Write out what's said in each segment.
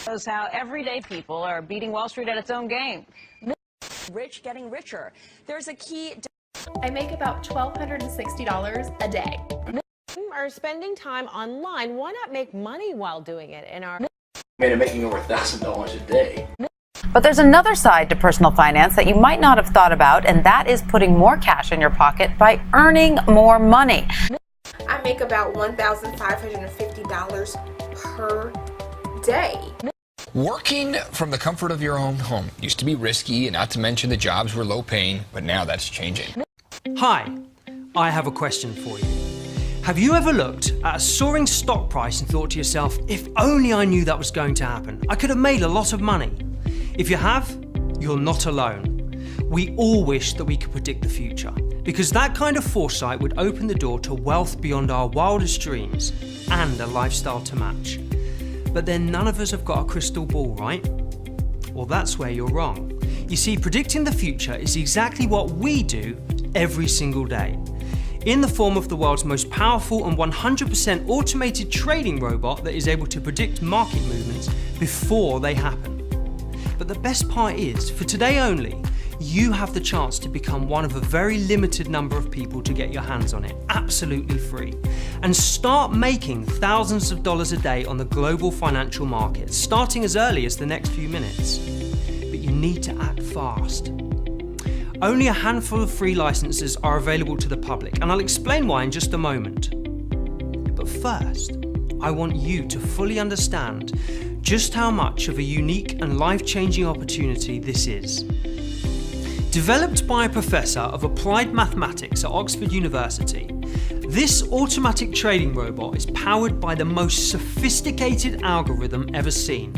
Shows how everyday people are beating Wall Street at its own game. Rich getting richer. There's a key. I make about $1,260 a day. Are spending time online. Why not make money while doing it in our making over $1,000 a day. But there's another side to personal finance that you might not have thought about, and that is putting more cash in your pocket by earning more money. I make about $1,550 per day. Working from the comfort of your own home used to be risky, and not to mention the jobs were low paying, but now that's changing. Hi, I have a question for you. Have you ever looked at a soaring stock price and thought to yourself, if only I knew that was going to happen, I could have made a lot of money? If you have, you're not alone. We all wish that we could predict the future, because that kind of foresight would open the door to wealth beyond our wildest dreams and a lifestyle to match. But then none of us have got a crystal ball, right? Well, that's where you're wrong. You see, predicting the future is exactly what we do every single day, in the form of the world's most powerful and 100% automated trading robot that is able to predict market movements before they happen. But the best part is, for today only, you have the chance to become one of a very limited number of people to get your hands on it, absolutely free, and start making thousands of dollars a day on the global financial markets, starting as early as the next few minutes. But you need to act fast. Only a handful of free licenses are available to the public, and I'll explain why in just a moment. But first, I want you to fully understand just how much of a unique and life-changing opportunity this is. Developed by a professor of applied mathematics at Oxford University, this automatic trading robot is powered by the most sophisticated algorithm ever seen,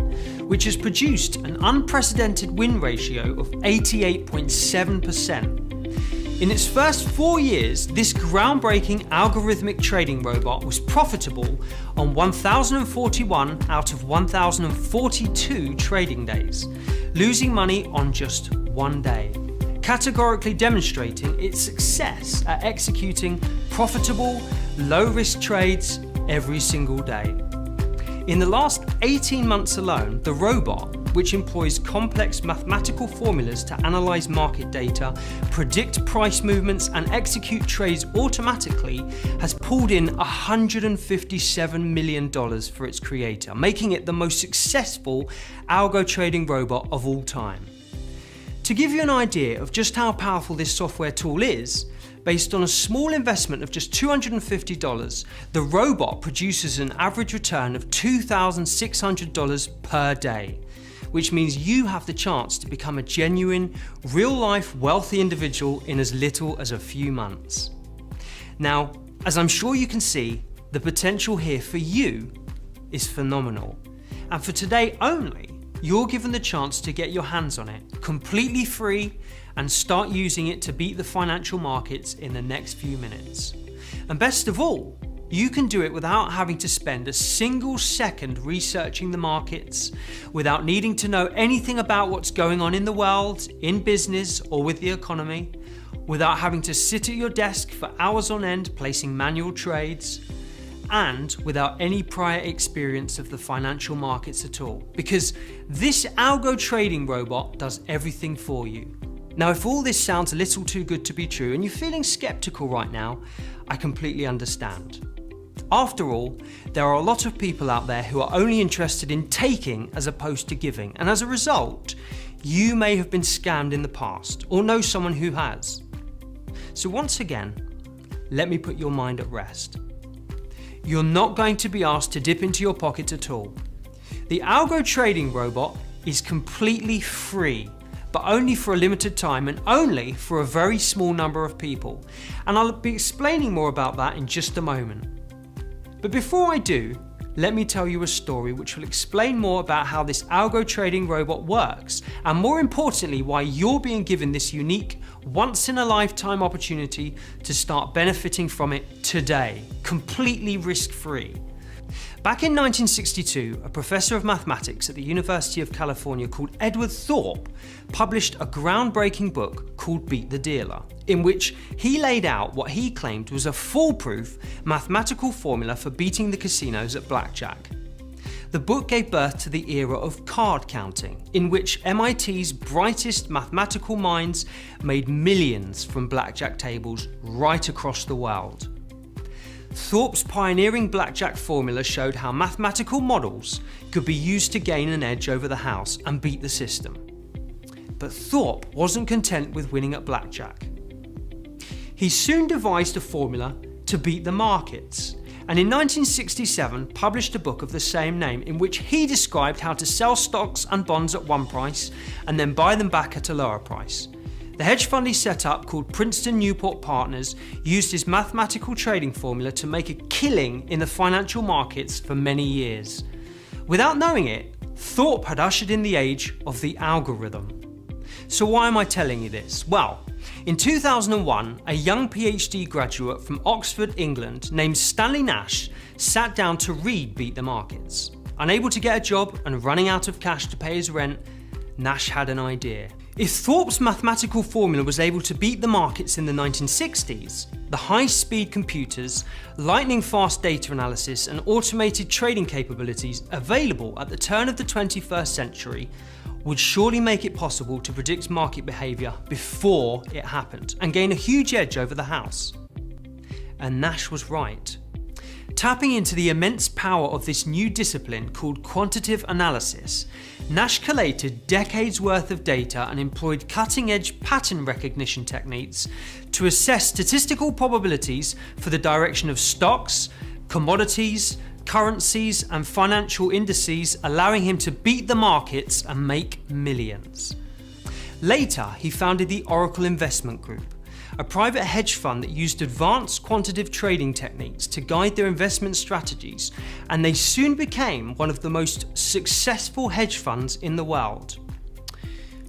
which has produced an unprecedented win ratio of 88.7%. In its first 4 years, this groundbreaking algorithmic trading robot was profitable on 1,041 out of 1,042 trading days, losing money on just one day, categorically demonstrating its success at executing profitable, low-risk trades every single day. In the last 18 months alone, the robot, which employs complex mathematical formulas to analyze market data, predict price movements, and execute trades automatically, has pulled in $157 million for its creator, making it the most successful algo trading robot of all time. To give you an idea of just how powerful this software tool is, based on a small investment of just $250, the robot produces an average return of $2,600 per day, which means you have the chance to become a genuine, real-life wealthy individual in as little as a few months. Now, as I'm sure you can see, the potential here for you is phenomenal. And for today only, you're given the chance to get your hands on it, completely free, and start using it to beat the financial markets in the next few minutes. And best of all, you can do it without having to spend a single second researching the markets, without needing to know anything about what's going on in the world, in business, or with the economy, without having to sit at your desk for hours on end placing manual trades, and without any prior experience of the financial markets at all, because this algo trading robot does everything for you. Now, if all this sounds a little too good to be true and you're feeling skeptical right now, I completely understand. After all, there are a lot of people out there who are only interested in taking as opposed to giving, and as a result, you may have been scammed in the past or know someone who has. So once again, let me put your mind at rest. You're not going to be asked to dip into your pocket at all. The algo trading robot is completely free, but only for a limited time and only for a very small number of people. And I'll be explaining more about that in just a moment. But before I do, let me tell you a story which will explain more about how this algo trading robot works, and more importantly, why you're being given this unique, once-in-a-lifetime opportunity to start benefiting from it today, completely risk-free. Back in 1962, a professor of mathematics at the University of California called Edward Thorp published a groundbreaking book called Beat the Dealer, in which he laid out what he claimed was a foolproof mathematical formula for beating the casinos at blackjack. the book gave birth to the era of card counting, in which MIT's brightest mathematical minds made millions from blackjack tables right across the world. Thorpe's pioneering blackjack formula showed how mathematical models could be used to gain an edge over the house and beat the system. But Thorpe wasn't content with winning at blackjack. He soon devised a formula to beat the markets, and in 1967 published a book of the same name in which he described how to sell stocks and bonds at one price and then buy them back at a lower price. The hedge fund he set up, called Princeton Newport Partners, used his mathematical trading formula to make a killing in the financial markets for many years. Without knowing it, Thorpe had ushered in the age of the algorithm. So why am I telling you this? Well, in 2001, a young PhD graduate from Oxford, England, named Stanley Nash, sat down to read Beat the Markets. Unable to get a job and running out of cash to pay his rent, Nash had an idea. If Thorpe's mathematical formula was able to beat the markets in the 1960s, the high-speed computers, lightning-fast data analysis, and automated trading capabilities available at the turn of the 21st century would surely make it possible to predict market behaviour before it happened and gain a huge edge over the house. And Nash was right. Tapping into the immense power of this new discipline called quantitative analysis, Nash collated decades worth of data and employed cutting-edge pattern recognition techniques to assess statistical probabilities for the direction of stocks, commodities, currencies and financial indices, allowing him to beat the markets and make millions. Later, he founded the Oracle Investment Group, a private hedge fund that used advanced quantitative trading techniques to guide their investment strategies, and they soon became one of the most successful hedge funds in the world.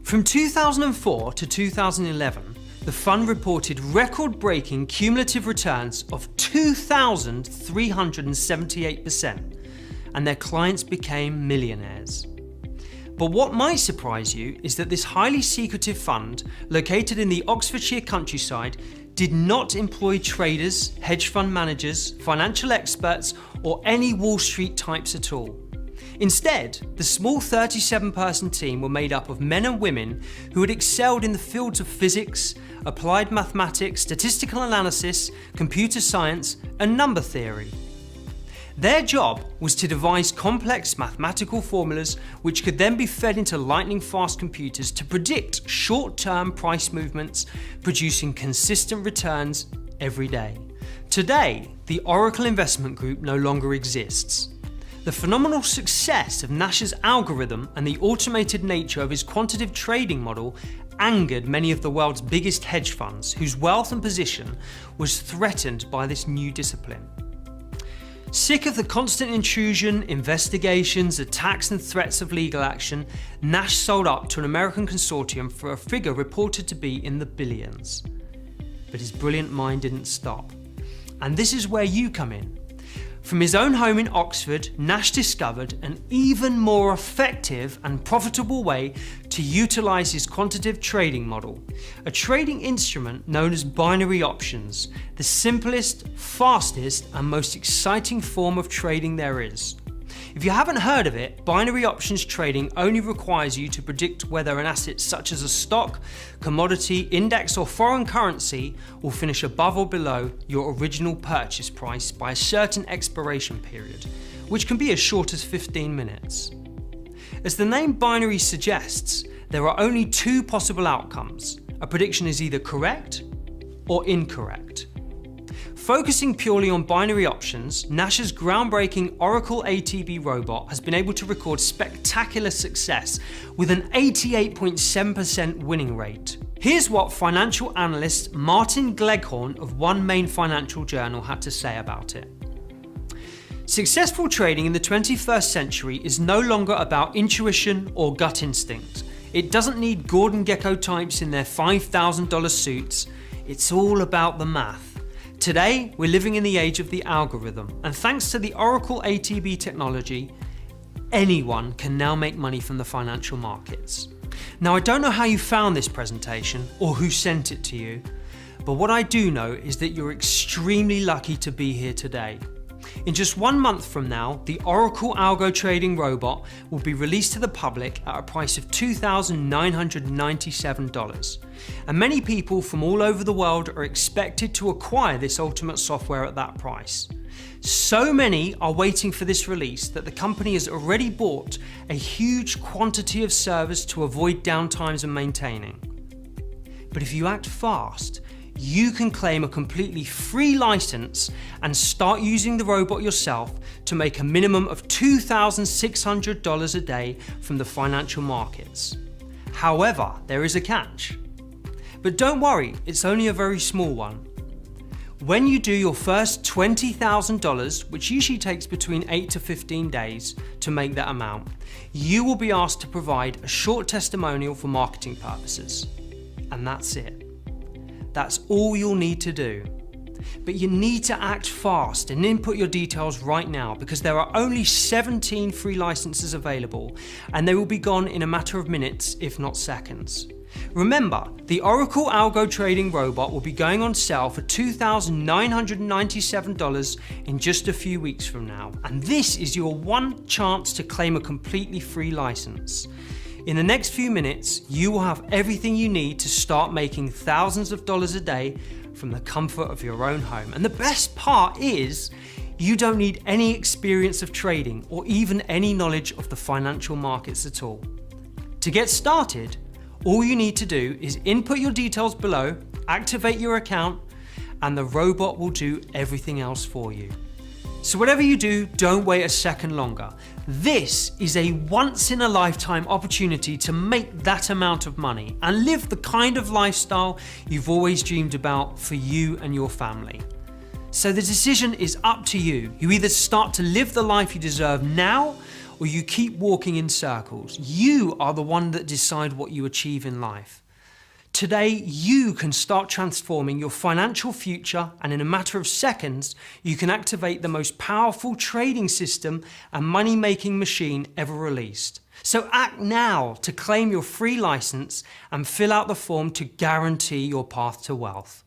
From 2004 to 2011, the fund reported record-breaking cumulative returns of 2,378%, and their clients became millionaires. But what might surprise you is that this highly secretive fund, located in the Oxfordshire countryside, did not employ traders, hedge fund managers, financial experts, or any Wall Street types at all. Instead, the small 37-person team were made up of men and women who had excelled in the fields of physics, applied mathematics, statistical analysis, computer science, and number theory. Their job was to devise complex mathematical formulas which could then be fed into lightning-fast computers to predict short-term price movements, producing consistent returns every day. Today, the Oracle Investment Group no longer exists. The phenomenal success of Nash's algorithm and the automated nature of his quantitative trading model angered many of the world's biggest hedge funds, whose wealth and position was threatened by this new discipline. Sick of the constant intrusion, investigations, attacks and threats of legal action, Nash sold up to an American consortium for a figure reported to be in the billions. But his brilliant mind didn't stop. And this is where you come in. From his own home in Oxford, Nash discovered an even more effective and profitable way to utilise his quantitative trading model, a trading instrument known as binary options, the simplest, fastest and most exciting form of trading there is. If you haven't heard of it, binary options trading only requires you to predict whether an asset such as a stock, commodity, index or foreign currency will finish above or below your original purchase price by a certain expiration period, which can be as short as 15 minutes. As the name binary suggests, there are only two possible outcomes. A prediction is either correct or incorrect. Focusing purely on binary options, Nash's groundbreaking Oracle ATB robot has been able to record spectacular success with an 88.7% winning rate. Here's what financial analyst Martin Gleghorn of One Main Financial Journal had to say about it. Successful trading in the 21st century is no longer about intuition or gut instinct. It doesn't need Gordon Gekko types in their $5,000 suits. It's all about the math. Today, we're living in the age of the algorithm, and thanks to the Oracle ATB technology, anyone can now make money from the financial markets. Now, I don't know how you found this presentation or who sent it to you, but what I do know is that you're extremely lucky to be here today. In just 1 month from now, the Oracle Algo Trading Robot will be released to the public at a price of $2,997. And many people from all over the world are expected to acquire this ultimate software at that price. So many are waiting for this release that the company has already bought a huge quantity of servers to avoid downtimes and maintaining. But if you act fast, you can claim a completely free license and start using the robot yourself to make a minimum of $2,600 a day from the financial markets. However, there is a catch. But don't worry, it's only a very small one. When you do your first $20,000, which usually takes between 8 to 15 days to make that amount, you will be asked to provide a short testimonial for marketing purposes. And that's it. That's all you'll need to do. But you need to act fast and input your details right now because there are only 17 free licenses available and they will be gone in a matter of minutes, if not seconds. Remember, the Oracle Algo Trading Robot will be going on sale for $2,997 in just a few weeks from now. And this is your one chance to claim a completely free license. In the next few minutes, you will have everything you need to start making thousands of dollars a day from the comfort of your own home. And the best part is, you don't need any experience of trading or even any knowledge of the financial markets at all. To get started, all you need to do is input your details below, activate your account, and the robot will do everything else for you. So whatever you do, don't wait a second longer. This is a once-in-a-lifetime opportunity to make that amount of money and live the kind of lifestyle you've always dreamed about for you and your family. So the decision is up to you. You either start to live the life you deserve now, or you keep walking in circles. You are the one that decide what you achieve in life. Today, you can start transforming your financial future, and in a matter of seconds, you can activate the most powerful trading system and money-making machine ever released. So act now to claim your free license and fill out the form to guarantee your path to wealth.